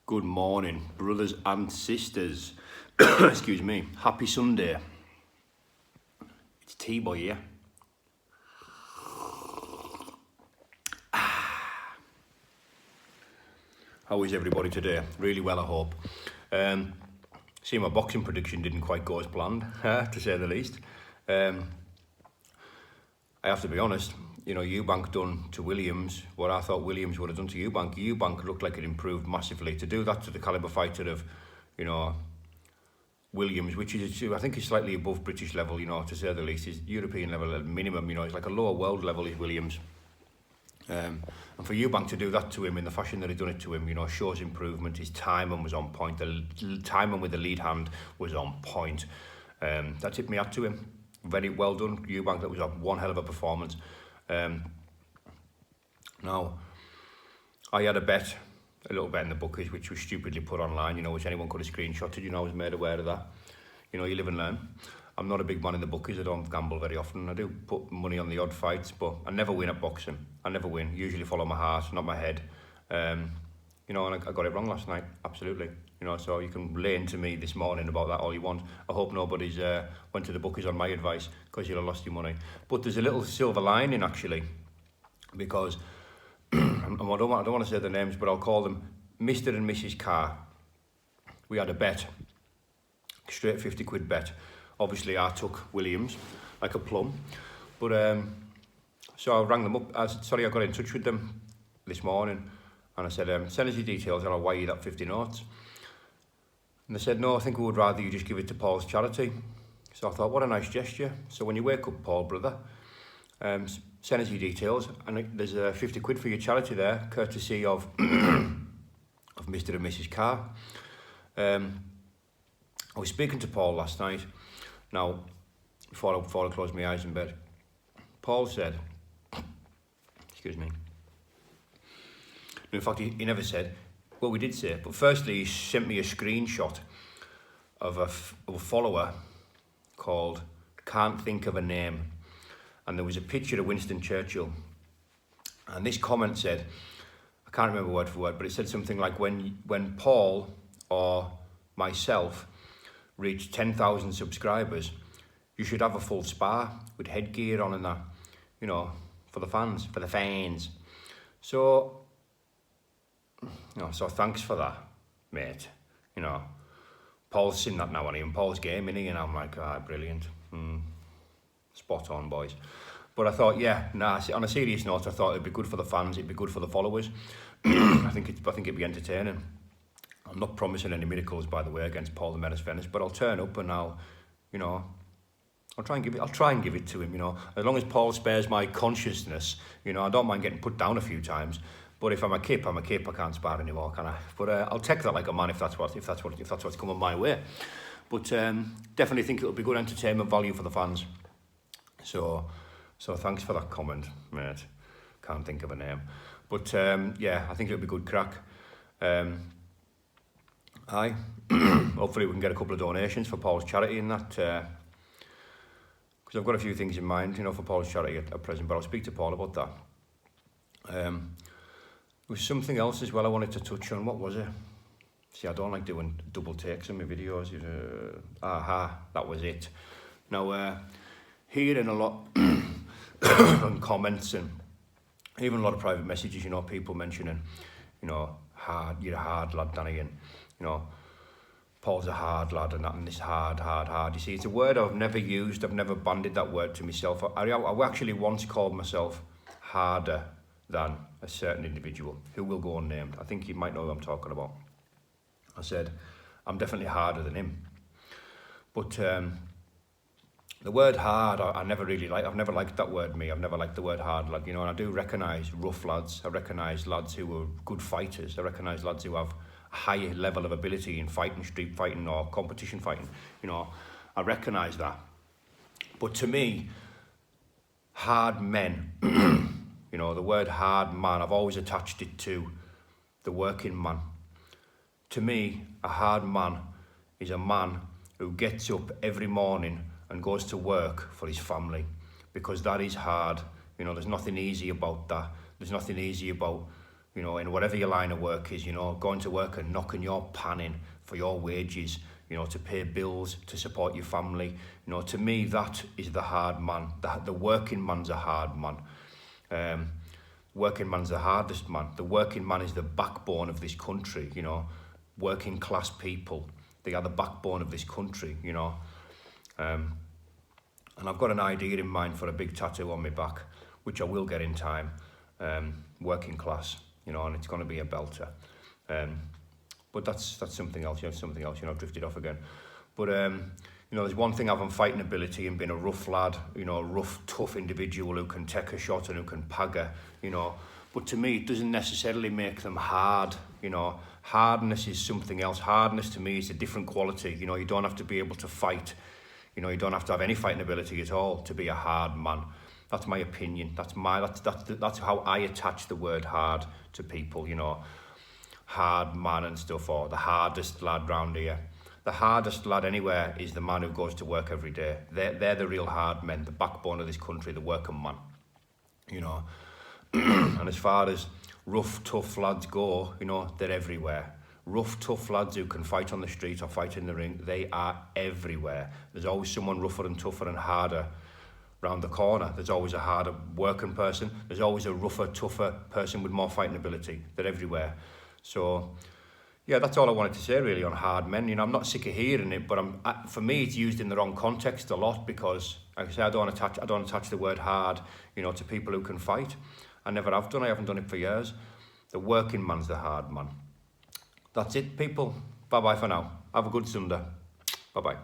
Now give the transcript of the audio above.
Good morning, brothers and sisters. Excuse me. Happy Sunday. It's T-Boy here. How is everybody today? Really well, I hope. See, my boxing prediction didn't quite go as planned, to say the least. I have to be honest, Eubank done to Williams what I thought Williams would have done to Eubank. Eubank looked like it improved massively. To do that to the caliber fighter of, Williams, which is, I think, is slightly above British level, to say the least. Is European level at minimum, it's like a lower world level is Williams. And for Eubank to do that to him in the fashion that he done it to him, shows improvement. His timing was on point. The timing with the lead hand was on point. That tipped me out to him. Very well done, Eubank. That was one hell of a performance. Now, I had a little bet in the bookies, which was stupidly put online, which anyone could have screenshotted. I was made aware of that. You live and learn. I'm not a big man in the bookies. I don't gamble very often. I do put money on the odd fights, but I never win at boxing. I never win. Usually follow my heart, not my head. And I got it wrong last night. Absolutely. So you can lay into me this morning about that all you want. I hope nobody's went to the bookies on my advice, because you'll have lost your money. But there's a little silver lining, actually, because I don't want to say the names, but I'll call them Mr. and Mrs. Carr. We had a bet, straight 50 quid bet. Obviously, I took Williams like a plum, but so I rang them up. I got in touch with them this morning, and I said, send us your details and I'll wire you that 50 notes. And they said, no, I think we would rather you just give it to Paul's charity. So I thought, what a nice gesture. So when you wake up, Paul, brother, send us your details, and there's 50 quid for your charity there, courtesy of of Mr. and Mrs. Carr. I was speaking to Paul last night. Now, before I closed my eyes in bed, Paul said, excuse me. In fact, he never said, well, we did say it, but firstly, he sent me a screenshot of a follower called Can't Think of a Name. And there was a picture of Winston Churchill. And this comment said, I can't remember word for word, but it said something like, when Paul or myself reach 10,000 subscribers, you should have a full spa with headgear on and that, for the fans. So, so thanks for that, mate. Paul's seen that now, and Paul's game, innit? And I'm like, brilliant. Spot on, boys. But I thought, on a serious note, I thought it'd be good for the fans, it'd be good for the followers. I think it'd be entertaining. I'm not promising any miracles, by the way, against Paul the Menace Venis, but I'll turn up and I'll try and give it to him, as long as Paul spares my consciousness. I don't mind getting put down a few times, but if I'm a kip, I can't spar anymore, can I? But I'll take that like a man if that's what's coming my way. But definitely think it'll be good entertainment value for the fans. So thanks for that comment, mate. Can't think of a name, but I think it'll be good crack. Hopefully we can get a couple of donations for Paul's charity in that, because I've got a few things in mind, for Paul's charity at present, but I'll speak to Paul about that. There was something else as well I wanted to touch on. What was it? See, I don't like doing double takes in my videos. That was it. Now, hearing a lot on comments and even a lot of private messages, people mentioning, you're a hard lad, Danny, and, Paul's a hard lad and this hard. You see, it's a word I've never used. I've never banded that word to myself. I actually once called myself harder than a certain individual who will go unnamed. I think you might know who I'm talking about. I said, I'm definitely harder than him. But the word hard, I never really like. I've never liked that word, me. I've never liked the word hard lad, and I do recognise rough lads. I recognise lads who are good fighters. I recognise lads who have a high level of ability in fighting, street fighting or competition fighting. I recognise that. But to me, hard men, the word hard man, I've always attached it to the working man. To me, a hard man is a man who gets up every morning and goes to work for his family, because that is hard. There's nothing easy about that. There's nothing easy about you know, in whatever your line of work is, you know, going to work and knocking your pan in for your wages, you know, to pay bills, to support your family. You know, to me, that is the hard man. The working man's a hard man. Working man's the hardest man. The working man is the backbone of this country, you know. Working class people, they are the backbone of this country, you know. And I've got an idea in mind for a big tattoo on my back, which I will get in time. Working class, you know, and it's going to be a belter. But that's something else, you know, I've drifted off again. But, you know, there's one thing having fighting ability and being a rough lad, you know, a rough, tough individual who can take a shot and who can pagger, you know. But to me, it doesn't necessarily make them hard, you know. Hardness is something else. Hardness to me is a different quality. You know, you don't have to be able to fight. You know, you don't have to have any fighting ability at all to be a hard man. That's my opinion. That's how I attach the word hard to people, you know. Hard man and stuff, or the hardest lad round here. The hardest lad anywhere is the man who goes to work every day. They're the real hard men, the backbone of this country, the working man, you know. And as far as rough, tough lads go, you know, they're everywhere. Rough, tough lads who can fight on the street or fight in the ring, they are everywhere. There's always someone rougher and tougher and harder round the corner. There's always a harder working person. There's always a rougher, tougher person with more fighting ability. They're everywhere. So, yeah, that's all I wanted to say really on hard men. You know, I'm not sick of hearing it, but for me, it's used in the wrong context a lot because, like I say, I don't attach the word hard, you know, to people who can fight. I never have done. I haven't done it for years. The working man's the hard man. That's it, people. Bye-bye for now. Have a good Sunday. Bye-bye.